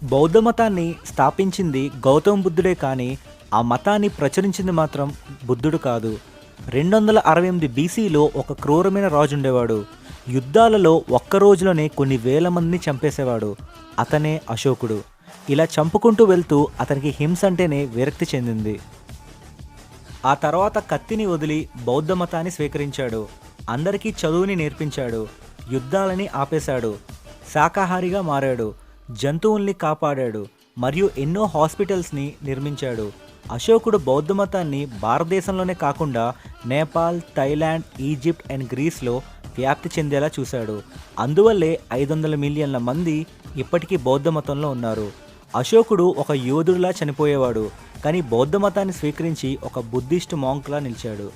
బౌద్ధ మతాన్ని స్థాపించింది గౌతమ బుద్ధుడే కానీ ఆ మతాన్ని ప్రచురించింది మాత్రం బుద్ధుడు కాదు. 268 బీసీలో ఒక క్రూరమైన రాజు ఉండేవాడు. యుద్ధాలలో ఒక్క రోజులోనే కొన్ని వేల మందిని చంపేసేవాడు. అతనే అశోకుడు. ఇలా చంపుకుంటూ వెళ్తూ అతనికి హింస అంటేనే విరక్తి చెందింది. ఆ తర్వాత కత్తిని వదిలి బౌద్ధ మతాన్ని స్వీకరించాడు. అందరికీ చదువుని నేర్పించాడు. యుద్ధాలని ఆపేశాడు. శాకాహారిగా మారాడు. జంతువుల్ని కాపాడాడు మరియు ఎన్నో హాస్పిటల్స్ని నిర్మించాడు. అశోకుడు బౌద్ధ మతాన్ని భారతదేశంలోనే కాకుండా నేపాల్, థాయిలాండ్, ఈజిప్ట్ అండ్ గ్రీస్లో వ్యాప్తి చెందేలా చూశాడు. అందువల్లే 500 మిలియన్ల మంది ఇప్పటికీ బౌద్ధ మతంలో ఉన్నారు. అశోకుడు ఒక యోధుడిలా చనిపోయేవాడు, కానీ బౌద్ధ మతాన్ని స్వీకరించి ఒక బుద్ధిస్ట్ మాంక్లా నిలిచాడు.